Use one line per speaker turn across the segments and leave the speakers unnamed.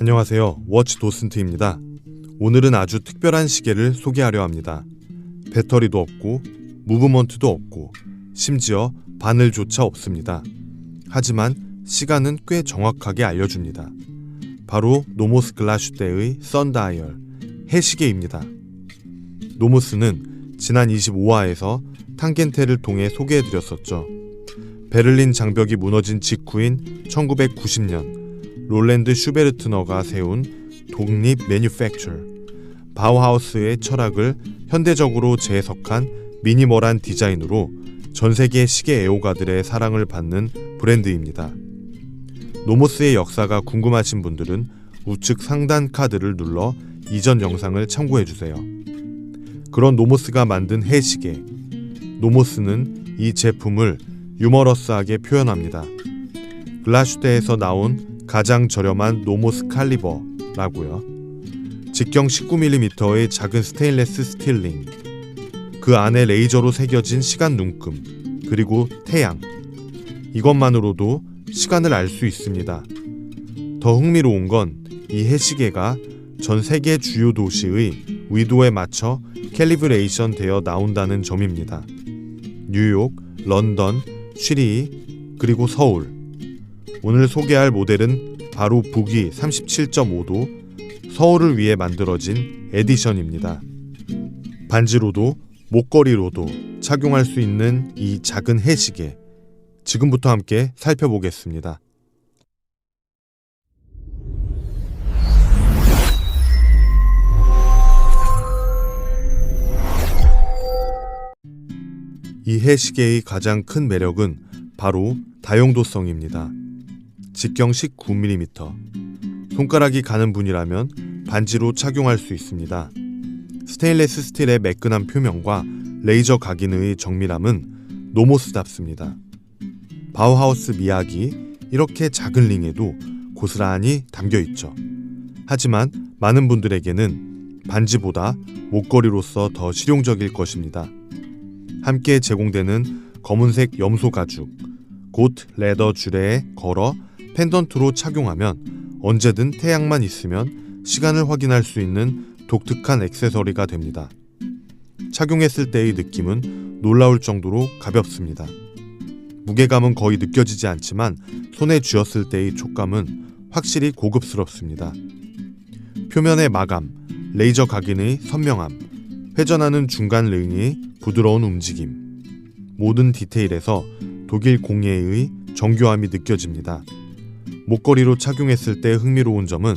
안녕하세요. 워치 도슨트입니다. 오늘은 아주 특별한 시계를 소개하려 합니다. 배터리도 없고 무브먼트도 없고 심지어 바늘조차 없습니다. 하지만 시간은 꽤 정확하게 알려줍니다. 바로 노모스 글라슈테의 선다이얼 해시계입니다. 노모스는 지난 25화에서 탕겐테를 통해 소개해드렸었죠. 베를린 장벽이 무너진 직후인 1990년 롤랜드 슈베르트너가 세운 독립 매뉴팩처 바우하우스의 철학을 현대적으로 재해석한 미니멀한 디자인으로 전세계 시계 애호가들의 사랑을 받는 브랜드입니다. 노모스의 역사가 궁금하신 분들은 우측 상단 카드를 눌러 이전 영상을 참고해주세요. 그런 노모스가 만든 해시계 노모스는 이 제품을 유머러스하게 표현합니다. 글라슈테에서 나온 가장 저렴한 노모스 칼리버라고요. 직경 19mm의 작은 스테인레스 스틸 링, 그 안에 레이저로 새겨진 시간 눈금, 그리고 태양. 이것만으로도 시간을 알 수 있습니다. 더 흥미로운 건 이 해시계가 전 세계 주요 도시의 위도에 맞춰 캘리브레이션 되어 나온다는 점입니다. 뉴욕, 런던, 쉬리, 그리고 서울. 오늘 소개할 모델은 바로 북위 37.5도 서울을 위해 만들어진 에디션입니다. 반지로도 목걸이로도 착용할 수 있는 이 작은 해시계, 지금부터 함께 살펴보겠습니다. 이 해시계의 가장 큰 매력은 바로 다용도성입니다. 직경 19mm, 손가락이 가는 분이라면 반지로 착용할 수 있습니다. 스테인레스 스틸의 매끈한 표면과 레이저 각인의 정밀함은 노모스답습니다. 바우하우스 미학이 이렇게 작은 링에도 고스란히 담겨있죠. 하지만 많은 분들에게는 반지보다 목걸이로서 더 실용적일 것입니다. 함께 제공되는 검은색 염소 가죽, 곧 레더 줄에 걸어 펜던트로 착용하면 언제든 태양만 있으면 시간을 확인할 수 있는 독특한 액세서리가 됩니다. 착용했을 때의 느낌은 놀라울 정도로 가볍습니다. 무게감은 거의 느껴지지 않지만 손에 쥐었을 때의 촉감은 확실히 고급스럽습니다. 표면의 마감, 레이저 각인의 선명함, 회전하는 중간 링의 부드러운 움직임, 모든 디테일에서 독일 공예의 정교함이 느껴집니다. 목걸이로 착용했을 때 흥미로운 점은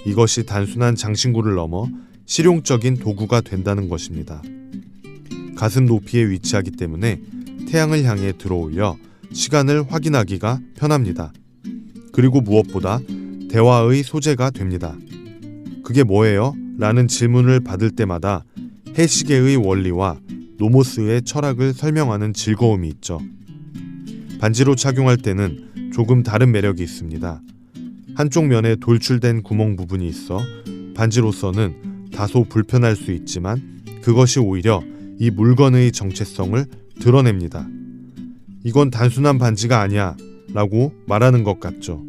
이것이 단순한 장신구를 넘어 실용적인 도구가 된다는 것입니다. 가슴 높이에 위치하기 때문에 태양을 향해 들어올려 시간을 확인하기가 편합니다. 그리고 무엇보다 대화의 소재가 됩니다. 그게 뭐예요? 라는 질문을 받을 때마다 해시계의 원리와 노모스의 철학을 설명하는 즐거움이 있죠. 반지로 착용할 때는 조금 다른 매력이 있습니다. 한쪽 면에 돌출된 구멍 부분이 있어 반지로서는 다소 불편할 수 있지만 그것이 오히려 이 물건의 정체성을 드러냅니다. 이건 단순한 반지가 아니야 라고 말하는 것 같죠.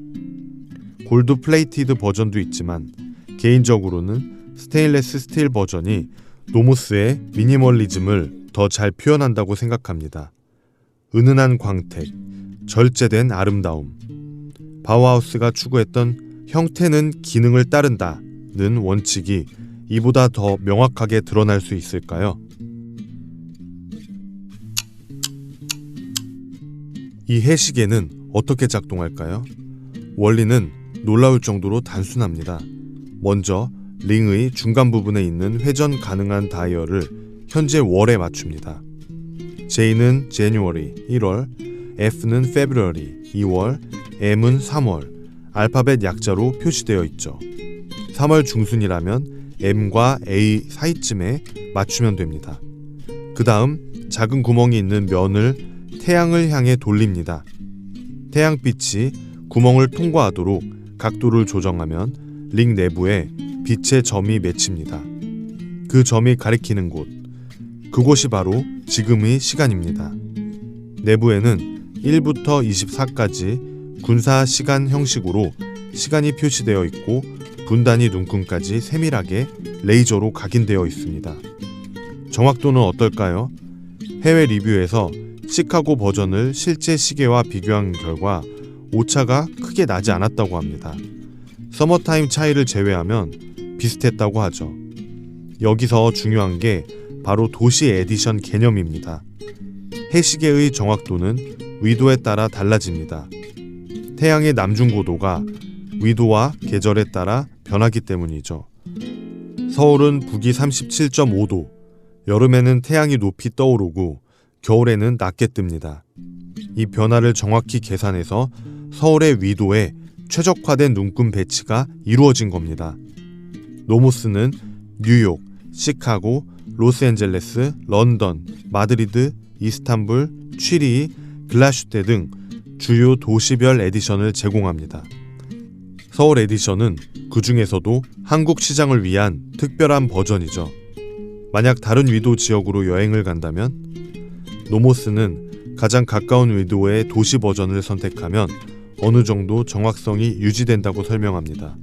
골드 플레이티드 버전도 있지만 개인적으로는 스테인레스 스틸 버전이 노모스의 미니멀리즘을 더 잘 표현한다고 생각합니다. 은은한 광택, 절제된 아름다움. 바우하우스가 추구했던 형태는 기능을 따른다는 원칙이 이보다 더 명확하게 드러날 수 있을까요? 이 해시계는 어떻게 작동할까요? 원리는 놀라울 정도로 단순합니다. 먼저 링의 중간 부분에 있는 회전 가능한 다이얼을 현재 월에 맞춥니다. J는 January 1월, F는 February 2월, M은 3월, 알파벳 약자로 표시되어 있죠. 3월 중순이라면 M과 A 사이쯤에 맞추면 됩니다. 그 다음 작은 구멍이 있는 면을 태양을 향해 돌립니다. 태양빛이 구멍을 통과하도록 각도를 조정하면 링 내부에 빛의 점이 맺힙니다. 그 점이 가리키는 곳, 그곳이 바로 지금의 시간입니다. 내부에는 1부터 24까지 군사 시간 형식으로 시간이 표시되어 있고 분단위 눈금까지 세밀하게 레이저로 각인되어 있습니다. 정확도는 어떨까요? 해외 리뷰에서 시카고 버전을 실제 시계와 비교한 결과 오차가 크게 나지 않았다고 합니다. 서머타임 차이를 제외하면 비슷했다고 하죠. 여기서 중요한 게 바로 도시 에디션 개념입니다. 해시계의 정확도는 위도에 따라 달라집니다. 태양의 남중고도가 위도와 계절에 따라 변하기 때문이죠. 서울은 북위 37.5도, 여름에는 태양이 높이 떠오르고 겨울에는 낮게 뜹니다. 이 변화를 정확히 계산해서 서울의 위도에 최적화된 눈금 배치가 이루어진 겁니다. 노모스는 뉴욕, 시카고, 로스앤젤레스, 런던, 마드리드, 이스탄불, 취리히, 글라슈테 등 주요 도시별 에디션을 제공합니다. 서울 에디션은 그 중에서도 한국 시장을 위한 특별한 버전이죠. 만약 다른 위도 지역으로 여행을 간다면 노모스는 가장 가까운 위도의 도시 버전을 선택하면 어느 정도 정확성이 유지된다고 설명합니다.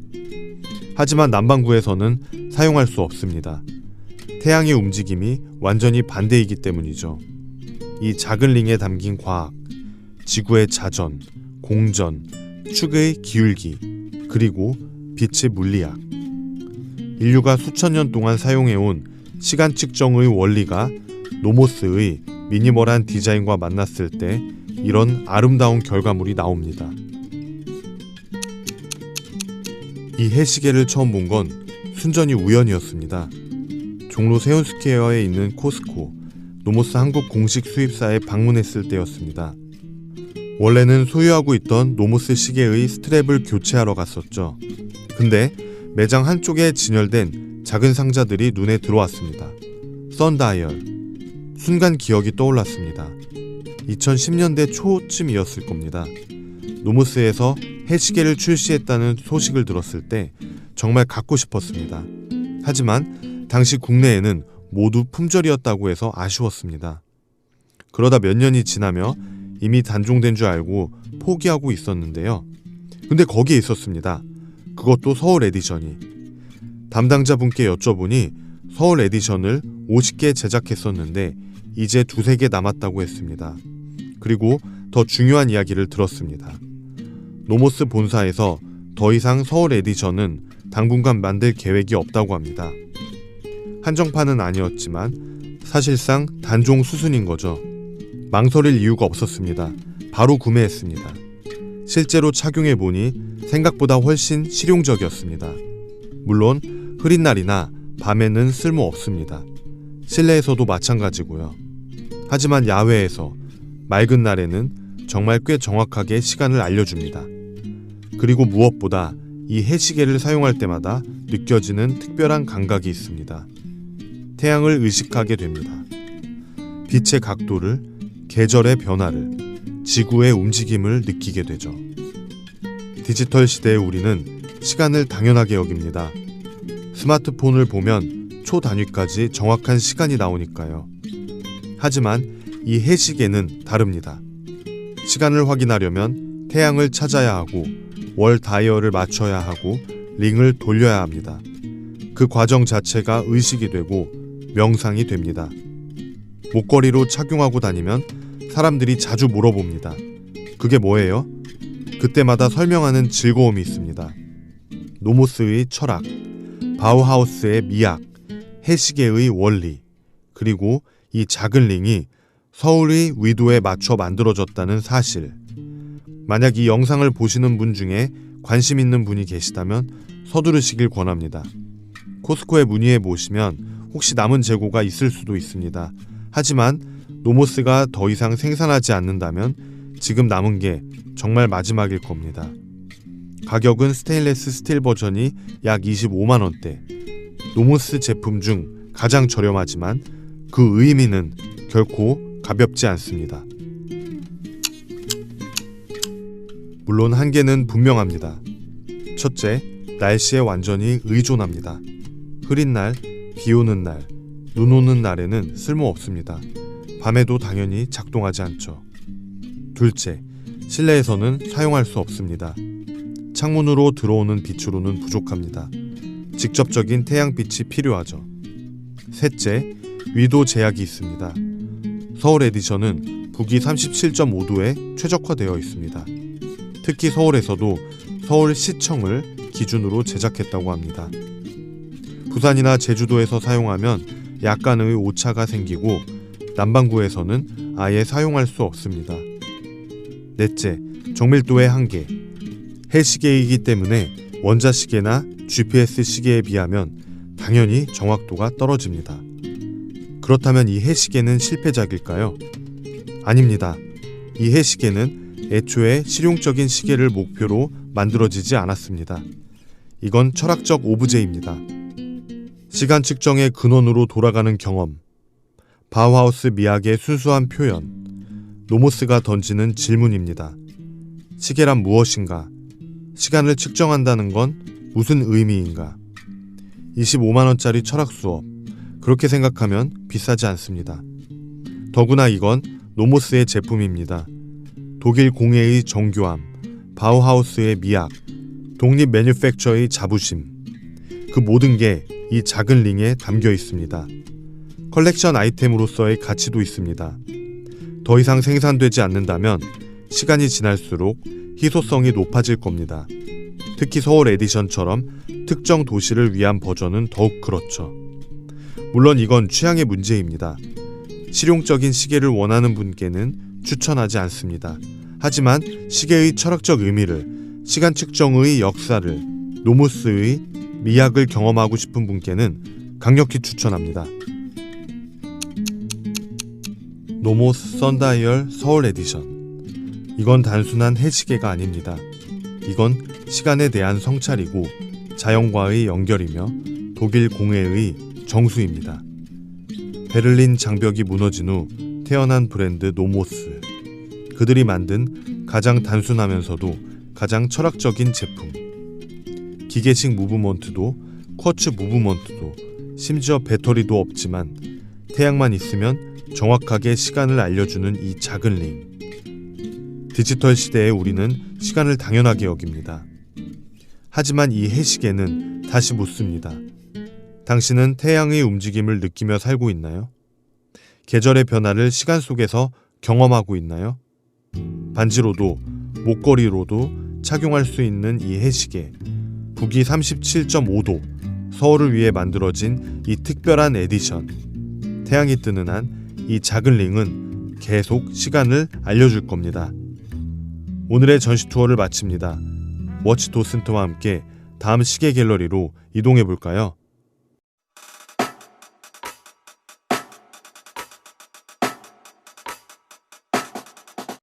하지만 남반구에서는 사용할 수 없습니다. 태양의 움직임이 완전히 반대이기 때문이죠. 이 작은 링에 담긴 과학, 지구의 자전, 공전, 축의 기울기, 그리고 빛의 물리학. 인류가 수천 년 동안 사용해온 시간 측정의 원리가 노모스의 미니멀한 디자인과 만났을 때 이런 아름다운 결과물이 나옵니다. 이 해시계를 처음 본 건 순전히 우연이었습니다. 종로 세운스퀘어에 있는 코스코, 노모스 한국 공식 수입사에 방문했을 때였습니다. 원래는 소유하고 있던 노모스 시계의 스트랩을 교체하러 갔었죠. 근데 매장 한쪽에 진열된 작은 상자들이 눈에 들어왔습니다. 선다이얼. 순간 기억이 떠올랐습니다. 2010년대 초쯤이었을 겁니다. 노모스에서 해시계를 출시했다는 소식을 들었을 때 정말 갖고 싶었습니다. 하지만 당시 국내에는 모두 품절이었다고 해서 아쉬웠습니다. 그러다 몇 년이 지나며 이미 단종된 줄 알고 포기하고 있었는데요. 근데 거기에 있었습니다. 그것도 서울 에디션이. 담당자분께 여쭤보니 서울 에디션을 50개 제작했었는데 이제 2-3개 남았다고 했습니다. 그리고 더 중요한 이야기를 들었습니다. 노모스 본사에서 더 이상 서울 에디션은 당분간 만들 계획이 없다고 합니다. 한정판은 아니었지만 사실상 단종 수순인 거죠. 망설일 이유가 없었습니다. 바로 구매했습니다. 실제로 착용해보니 생각보다 훨씬 실용적이었습니다. 물론 흐린 날이나 밤에는 쓸모 없습니다. 실내에서도 마찬가지고요. 하지만 야외에서 맑은 날에는 정말 꽤 정확하게 시간을 알려줍니다. 그리고 무엇보다 이 해시계를 사용할 때마다 느껴지는 특별한 감각이 있습니다. 태양을 의식하게 됩니다. 빛의 각도를, 계절의 변화를, 지구의 움직임을 느끼게 되죠. 디지털 시대의 우리는 시간을 당연하게 여깁니다. 스마트폰을 보면 초 단위까지 정확한 시간이 나오니까요. 하지만 이 해시계는 다릅니다. 시간을 확인하려면 태양을 찾아야 하고 월 다이얼을 맞춰야 하고 링을 돌려야 합니다. 그 과정 자체가 의식이 되고 명상이 됩니다. 목걸이로 착용하고 다니면 사람들이 자주 물어봅니다. 그게 뭐예요? 그때마다 설명하는 즐거움이 있습니다. 노모스의 철학, 바우하우스의 미학, 해시계의 원리, 그리고 이 작은 링이 서울의 위도에 맞춰 만들어졌다는 사실. 만약 이 영상을 보시는 분 중에 관심 있는 분이 계시다면 서두르시길 권합니다. 코스코에 문의해 보시면 혹시 남은 재고가 있을 수도 있습니다. 하지만 노모스가 더 이상 생산하지 않는다면 지금 남은 게 정말 마지막일 겁니다. 가격은 스테인레스 스틸 버전이 약 25만원대. 노모스 제품 중 가장 저렴하지만 그 의미는 결코 가볍지 않습니다. 물론 한계는 분명합니다. 첫째, 날씨에 완전히 의존합니다. 흐린 날, 비 오는 날, 눈 오는 날에는 쓸모없습니다. 밤에도 당연히 작동하지 않죠. 둘째, 실내에서는 사용할 수 없습니다. 창문으로 들어오는 빛으로는 부족합니다. 직접적인 태양빛이 필요하죠. 셋째, 위도 제약이 있습니다. 서울 에디션은 북위 37.5도에 최적화되어 있습니다. 특히 서울에서도 서울시청을 기준으로 제작했다고 합니다. 부산이나 제주도에서 사용하면 약간의 오차가 생기고 남반구에서는 아예 사용할 수 없습니다. 넷째, 정밀도의 한계. 해시계이기 때문에 원자시계나 GPS 시계에 비하면 당연히 정확도가 떨어집니다. 그렇다면 이 해시계는 실패작일까요? 아닙니다. 이 해시계는 애초에 실용적인 시계를 목표로 만들어지지 않았습니다. 이건 철학적 오브제입니다. 시간 측정의 근원으로 돌아가는 경험, 바우하우스 미학의 순수한 표현, 노모스가 던지는 질문입니다. 시계란 무엇인가? 시간을 측정한다는 건 무슨 의미인가? 25만원짜리 철학 수업, 그렇게 생각하면 비싸지 않습니다. 더구나 이건 노모스의 제품입니다. 독일 공예의 정교함, 바우하우스의 미학, 독립 매뉴팩처의 자부심, 그 모든 게 이 작은 링에 담겨 있습니다. 컬렉션 아이템으로서의 가치도 있습니다. 더 이상 생산되지 않는다면 시간이 지날수록 희소성이 높아질 겁니다. 특히 서울 에디션처럼 특정 도시를 위한 버전은 더욱 그렇죠. 물론 이건 취향의 문제입니다. 실용적인 시계를 원하는 분께는 추천하지 않습니다. 하지만 시계의 철학적 의미를, 시간 측정의 역사를, 노모스의 미학을 경험하고 싶은 분께는 강력히 추천합니다. 노모스 선다이얼 서울 에디션. 이건 단순한 해시계가 아닙니다. 이건 시간에 대한 성찰이고 자연과의 연결이며 독일 공예의 정수입니다. 베를린 장벽이 무너진 후 태어난 브랜드 노모스. 그들이 만든 가장 단순하면서도 가장 철학적인 제품. 기계식 무브먼트도 쿼츠 무브먼트도 심지어 배터리도 없지만 태양만 있으면 정확하게 시간을 알려주는 이 작은 링. 디지털 시대에 우리는 시간을 당연하게 여깁니다. 하지만 이 해시계는 다시 묻습니다. 당신은 태양의 움직임을 느끼며 살고 있나요? 계절의 변화를 시간 속에서 경험하고 있나요? 반지로도 목걸이로도 착용할 수 있는 이 해시계. 북위 37.5도 서울을 위해 만들어진 이 특별한 에디션. 태양이 뜨는 한 이 작은 링은 계속 시간을 알려줄 겁니다. 오늘의 전시 투어를 마칩니다. 워치 도슨트와 함께 다음 시계 갤러리로 이동해 볼까요?